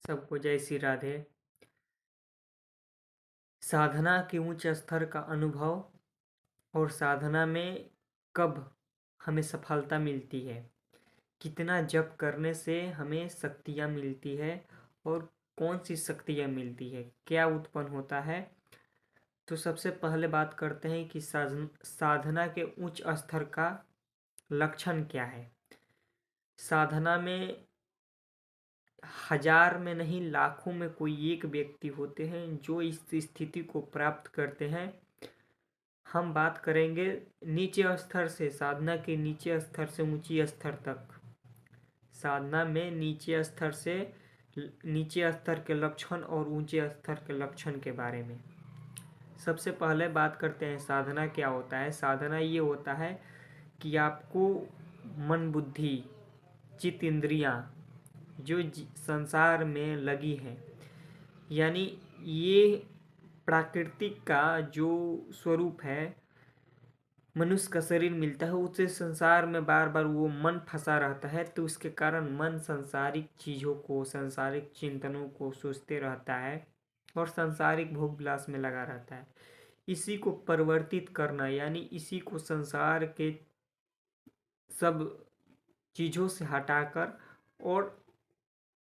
सबको जय श्री राधे। साधना के उच्च स्तर का अनुभव और साधना में कब हमें सफलता मिलती है, कितना जप करने से हमें शक्तियाँ मिलती है और कौन सी शक्तियाँ मिलती है, क्या उत्पन्न होता है। तो सबसे पहले बात करते हैं कि साधना के उच्च स्तर का लक्षण क्या है। साधना में हजार में नहीं लाखों में कोई एक व्यक्ति होते हैं जो इस स्थिति को प्राप्त करते हैं। हम बात करेंगे नीचे स्तर से, साधना के नीचे स्तर से ऊंची स्तर तक। साधना में नीचे स्तर से नीचे स्तर के लक्षण और ऊंचे स्तर के लक्षण के बारे में सबसे पहले बात करते हैं। साधना क्या होता है। साधना ये होता है कि आपको मन बुद्धि चित्त इंद्रियां जो संसार में लगी हैं, यानी ये प्राकृतिक का जो स्वरूप है, मनुष्य का शरीर मिलता है उससे संसार में बार बार वो मन फंसा रहता है, तो उसके कारण मन सांसारिक चीज़ों को, सांसारिक चिंतनों को सोचते रहता है और सांसारिक भोग विलास में लगा रहता है। इसी को परिवर्तित करना, यानी इसी को संसार के सब चीज़ों से हटाकर और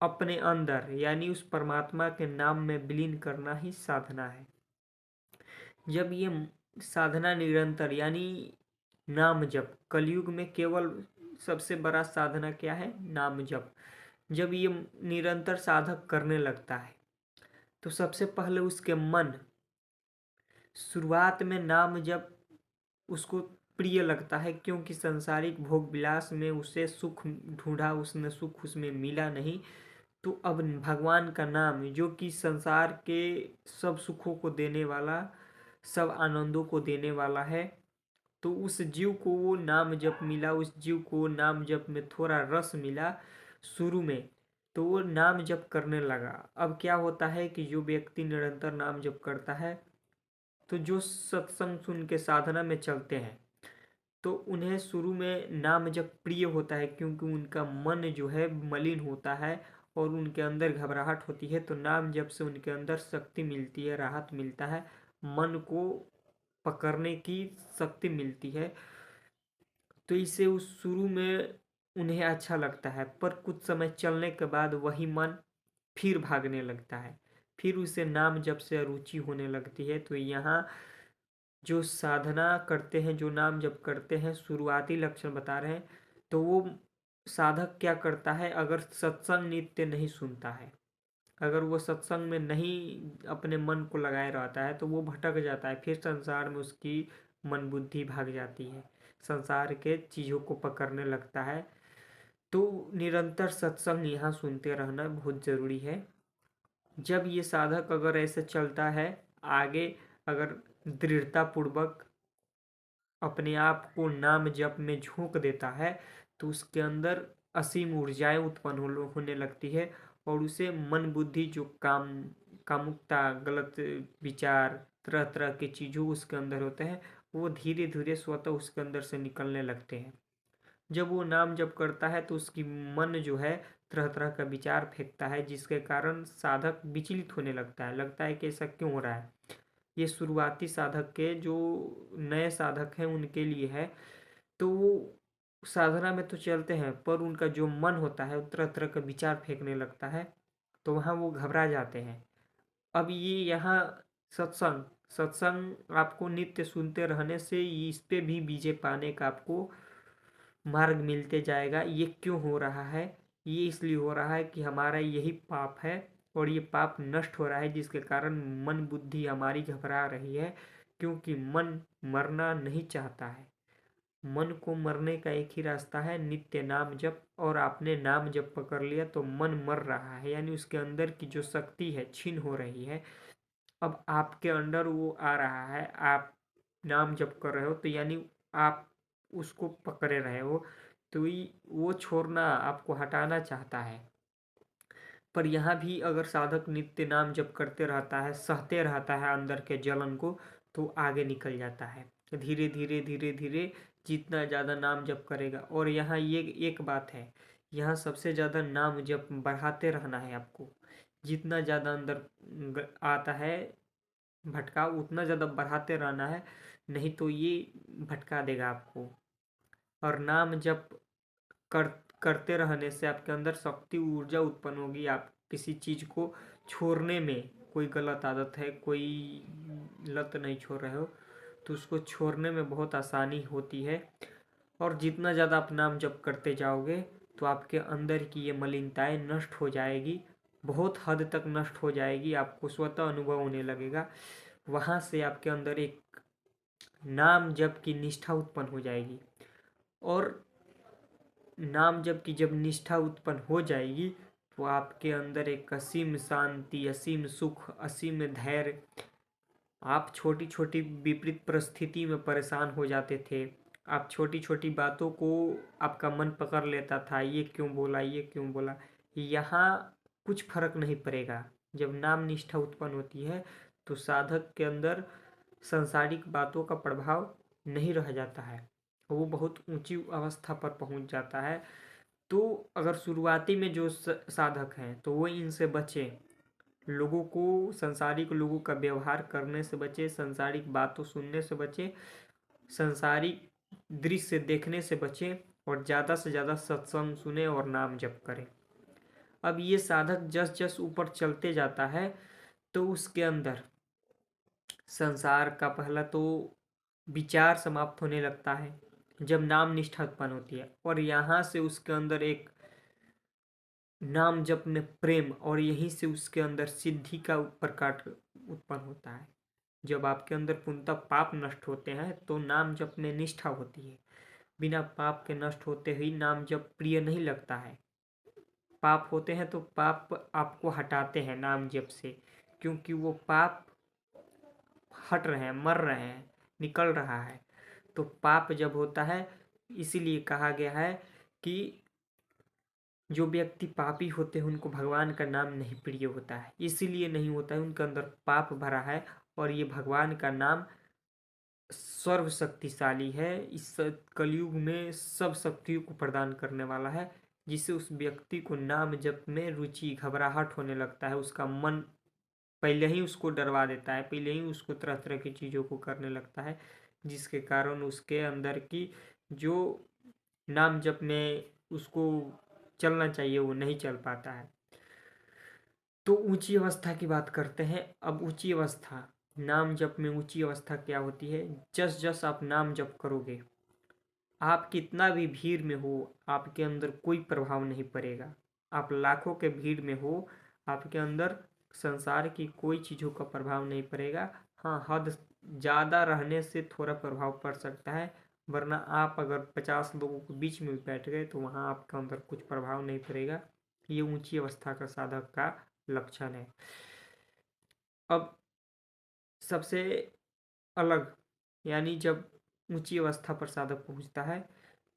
अपने अंदर यानी उस परमात्मा के नाम में विलीन करना ही साधना है। जब ये साधना निरंतर यानी नाम जप, कलयुग में केवल सबसे बड़ा साधना क्या है, नाम जप। जब ये निरंतर साधक करने लगता है तो सबसे पहले उसके मन शुरुआत में नाम जप उसको प्रिय लगता है, क्योंकि संसारिक भोग विलास में उसे सुख ढूंढा, उसने सुख उसमें मिला नहीं। तो अब भगवान का नाम जो कि संसार के सब सुखों को देने वाला, सब आनंदों को देने वाला है, तो उस जीव को वो नाम जप मिला, उस जीव को नाम जप में थोड़ा रस मिला शुरू में, तो वो नाम जप करने लगा। अब क्या होता है कि जो व्यक्ति निरंतर नाम जप करता है, तो जो सत्संग सुन के साधना में चलते हैं, तो उन्हें शुरू में नाम जप प्रिय होता है, क्योंकि उनका मन जो है मलिन होता है और उनके अंदर घबराहट होती है। तो नाम जप से उनके अंदर शक्ति मिलती है, राहत मिलता है, मन को पकड़ने की शक्ति मिलती है। तो इसे उस शुरू में उन्हें अच्छा लगता है, पर कुछ समय चलने के बाद वही मन फिर भागने लगता है, फिर उसे नाम जप से रुचि होने लगती है। तो यहाँ जो साधना करते हैं, जो नाम जप करते हैं, शुरुआती लक्षण बता रहे हैं। तो वो साधक क्या करता है, अगर सत्संग नित्य नहीं सुनता है, अगर वो सत्संग में नहीं अपने मन को लगाए रहता है, तो वो भटक जाता है, फिर संसार में उसकी मन बुद्धि भाग जाती है, संसार के चीज़ों को पकड़ने लगता है। तो निरंतर सत्संग यहाँ सुनते रहना बहुत ज़रूरी है। जब ये साधक अगर ऐसे चलता है आगे, अगर दृढ़ता पूर्वक अपने आप को नाम जप में झोंक देता है, तो उसके अंदर असीम ऊर्जाएं उत्पन्न होने लगती है और उसे मन बुद्धि जो कामुकता, गलत विचार, तरह तरह की चीज़ों उसके अंदर होते हैं, वो धीरे धीरे स्वतः उसके अंदर से निकलने लगते हैं। जब वो नाम जप करता है तो उसकी मन जो है तरह तरह का विचार फेंकता है, जिसके कारण साधक विचलित होने लगता है कि ऐसा क्यों हो रहा है। ये शुरुआती साधक के, जो नए साधक हैं उनके लिए है। तो वो साधना में तो चलते हैं, पर उनका जो मन होता है वो तरह तरह का विचार फेंकने लगता है, तो वहाँ वो घबरा जाते हैं। अब ये यहाँ सत्संग सत्संग आपको नित्य सुनते रहने से इस पे भी विजय पाने का आपको मार्ग मिलते जाएगा। ये क्यों हो रहा है, ये इसलिए हो रहा है कि हमारा यही पाप है और ये पाप नष्ट हो रहा है, जिसके कारण मन बुद्धि हमारी घबरा रही है, क्योंकि मन मरना नहीं चाहता है। मन को मरने का एक ही रास्ता है, नित्य नाम जप। और आपने नाम जप पकड़ लिया तो मन मर रहा है, यानी उसके अंदर की जो शक्ति है छीन हो रही है। अब आपके अंदर वो आ रहा है, आप नाम जप कर रहे हो, तो यानी आप उसको पकड़े रहे हो, तो वो छोड़ना, आपको हटाना चाहता है। पर यहाँ भी अगर साधक नित्य नाम जप करते रहता है, सहते रहता है अंदर के जलन को, तो आगे निकल जाता है धीरे धीरे धीरे धीरे, जितना ज़्यादा नाम जप करेगा। और यहाँ ये एक बात है यहाँ सबसे ज़्यादा नाम जप बढ़ाते रहना है आपको। जितना ज़्यादा अंदर आता है भटकाव, उतना ज़्यादा बढ़ाते रहना है, नहीं तो ये भटका देगा आपको। और नाम जप कर करते रहने से आपके अंदर शक्ति ऊर्जा उत्पन्न होगी। आप किसी चीज़ को छोड़ने में, कोई गलत आदत है, कोई लत नहीं छोड़ रहे हो, तो उसको छोड़ने में बहुत आसानी होती है। और जितना ज़्यादा आप नाम जप करते जाओगे तो आपके अंदर की ये मलिनताएं नष्ट हो जाएगी, बहुत हद तक नष्ट हो जाएगी। आपको स्वतः अनुभव होने लगेगा। वहाँ से आपके अंदर एक नाम जप की निष्ठा उत्पन्न हो जाएगी। और नाम जप की जब निष्ठा उत्पन्न हो जाएगी तो आपके अंदर एक असीम शांति, असीम सुख, असीम धैर्य। आप छोटी छोटी विपरीत परिस्थिति में परेशान हो जाते थे। आप छोटी छोटी बातों को आपका मन पकड़ लेता था, ये क्यों बोला, ये क्यों बोला। यहाँ कुछ फर्क नहीं पड़ेगा। जब नाम निष्ठा उत्पन्न होती है तो साधक के अंदर सांसारिक बातों का प्रभाव नहीं रह जाता है, वो बहुत ऊंची अवस्था पर पहुंच जाता है। तो अगर शुरुआती में जो साधक हैं तो वो इनसे बचे, लोगों को, संसारिक लोगों का व्यवहार करने से बचे, संसारिक बातों सुनने से बचे, संसारिक दृश्य देखने से बचे, और ज़्यादा से ज़्यादा सत्संग सुने और नाम जप करें। अब ये साधक जस जस ऊपर चलते जाता है तो उसके अंदर संसार का पहला तो विचार समाप्त होने लगता है जब नाम निष्ठा उत्पन्न होती है। और यहाँ से उसके अंदर एक नाम जप में प्रेम, और यहीं से उसके अंदर सिद्धि का प्रकाट उत्पन्न होता है। जब आपके अंदर पूर्णतः पाप नष्ट होते हैं तो नाम जप में निष्ठा होती है। बिना पाप के नष्ट होते हुए नाम जप प्रिय नहीं लगता है। पाप होते हैं तो पाप आपको हटाते हैं नाम जप से, क्योंकि वो पाप हट रहे हैं, मर रहे हैं, निकल रहा है। तो पाप जब होता है, इसीलिए कहा गया है कि जो व्यक्ति पापी होते हैं उनको भगवान का नाम नहीं प्रिय होता है। इसीलिए नहीं होता है, उनके अंदर पाप भरा है। और ये भगवान का नाम सर्व शक्तिशाली है, इस कलयुग में सब शक्तियों को प्रदान करने वाला है। जिससे उस व्यक्ति को नाम जप में रुचि, घबराहट होने लगता है, उसका मन पहले ही उसको डरवा देता है, पहले ही उसको तरह तरह की चीज़ों को करने लगता है, जिसके कारण उसके अंदर की जो नाम जप में उसको चलना चाहिए वो नहीं चल पाता है। तो ऊंची अवस्था की बात करते हैं। अब ऊंची अवस्था, नाम जप में ऊंची अवस्था क्या होती है? जस जस आप नाम जप करोगे, आप कितना भी भीड़ में हो, आपके अंदर कोई प्रभाव नहीं पड़ेगा। आप लाखों के भीड़ में हो, आपके अंदर संसार की कोई चीज़ों का प्रभाव नहीं पड़ेगा। हाँ, हद ज़्यादा रहने से थोड़ा प्रभाव पड़ सकता है, वरना आप अगर 50 लोगों के बीच में बैठ गए तो वहाँ आपका अंदर कुछ प्रभाव नहीं पड़ेगा। ये ऊंची अवस्था का साधक का लक्षण है। अब सबसे अलग, यानी जब ऊंची अवस्था पर साधक पहुंचता है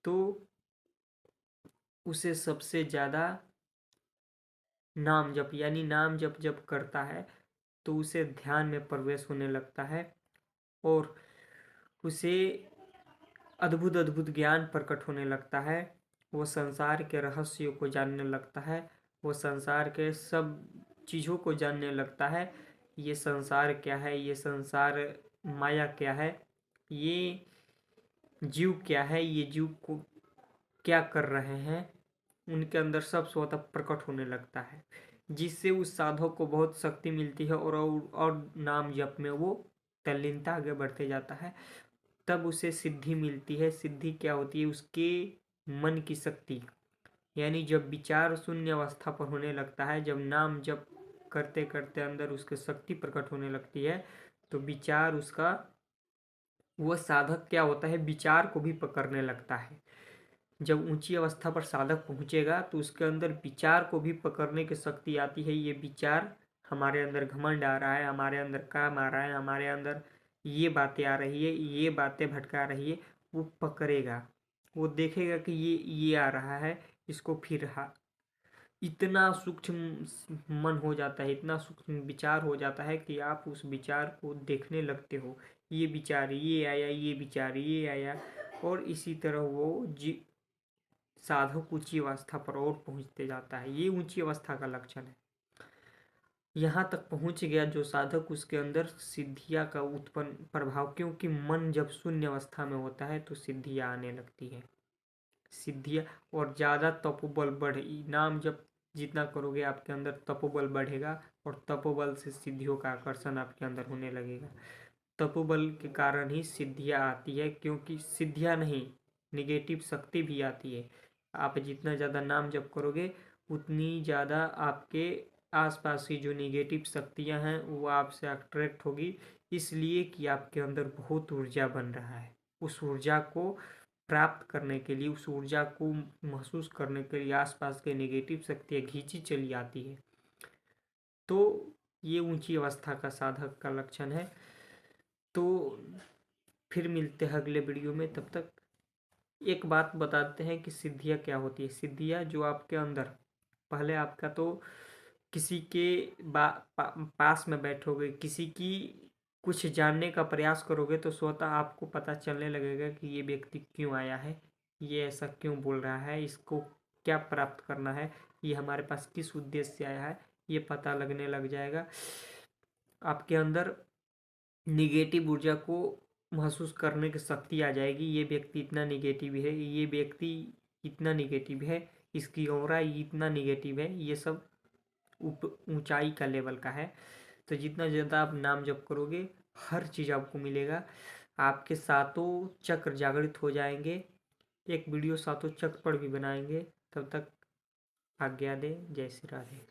तो उसे सबसे ज़्यादा नाम जप, यानी नाम जप जब करता है तो उसे ध्यान में प्रवेश होने लगता है, और उसे अद्भुत अद्भुत ज्ञान प्रकट होने लगता है। वो संसार के रहस्यों को जानने लगता है, वो संसार के सब चीज़ों को जानने लगता है। ये संसार क्या है, ये संसार माया क्या है, ये जीव क्या है, ये जीव को क्या कर रहे हैं, उनके अंदर सब स्वतः प्रकट होने लगता है। जिससे उस साधक को बहुत शक्ति मिलती है, और नाम जप में वो तल्लीनता आगे बढ़ते जाता है। तब उसे सिद्धि मिलती है। सिद्धि क्या होती है? उसके मन की शक्ति, यानी जब विचार शून्य अवस्था पर होने लगता है, जब नाम जप करते करते अंदर उसके शक्ति प्रकट होने लगती है, तो विचार उसका, वह साधक क्या होता है, विचार को भी पकड़ने लगता है। जब ऊंची अवस्था पर साधक पहुंचेगा तो उसके अंदर विचार को भी पकड़ने की शक्ति आती है। ये विचार, हमारे अंदर घमंड आ रहा है, हमारे अंदर काम आ रहा है, हमारे अंदर ये बातें आ रही है, ये बातें भटका रही है, वो पकड़ेगा। वो देखेगा कि ये आ रहा है, इसको फिर इतना सूक्ष्म मन हो जाता है, इतना सूक्ष्म विचार हो जाता है कि आप उस विचार को देखने लगते हो। ये विचार ये आया, ये विचार ये आया, और इसी तरह वो साधक ऊंची अवस्था पर और पहुंचते जाता है। ये ऊंची अवस्था का लक्षण है। यहाँ तक पहुंच गया जो साधक, उसके अंदर सिद्धियां का उत्पन्न प्रभाव, क्योंकि मन जब शून्य अवस्था में होता है तो सिद्धियां आने लगती है। सिद्धियां और ज़्यादा तपोबल बढ़े, नाम जब जितना करोगे आपके अंदर तपोबल बढ़ेगा और तपोबल से सिद्धियों का आकर्षण आपके अंदर होने लगेगा। तपोबल के कारण ही सिद्धियां आती है, क्योंकि सिद्धियां नहीं, निगेटिव शक्ति भी आती है। आप जितना ज़्यादा नाम जप करोगे उतनी ज़्यादा आपके आसपास की जो निगेटिव शक्तियां हैं वो आपसे अट्रैक्ट होगी, इसलिए कि आपके अंदर बहुत ऊर्जा बन रहा है। उस ऊर्जा को प्राप्त करने के लिए, उस ऊर्जा को महसूस करने के लिए आसपास के नेगेटिव शक्तियाँ खींची चली आती है। तो ये ऊंची अवस्था का साधक का लक्षण है। तो फिर मिलते हैं अगले वीडियो में। तब तक एक बात बताते हैं कि सिद्धियाँ क्या होती है। सिद्धियाँ जो आपके अंदर, पहले आपका तो किसी के पास में बैठोगे, किसी की कुछ जानने का प्रयास करोगे तो स्वतः आपको पता चलने लगेगा कि ये व्यक्ति क्यों आया है, ये ऐसा क्यों बोल रहा है, इसको क्या प्राप्त करना है, ये हमारे पास किस उद्देश्य से आया है, ये पता लगने लग जाएगा। आपके अंदर निगेटिव ऊर्जा को महसूस करने की शक्ति आ जाएगी। ये व्यक्ति इतना निगेटिव है, ये व्यक्ति इतना निगेटिव है, इसकी ऑरा इतना निगेटिव है, ये सब ऊंचाई का लेवल का है। तो जितना ज़्यादा आप नाम जप करोगे हर चीज़ आपको मिलेगा। आपके सातों चक्र जागृत हो जाएंगे। एक वीडियो सातों चक्र पर भी बनाएंगे। तब तक आज्ञा दें। जय श्री राधे।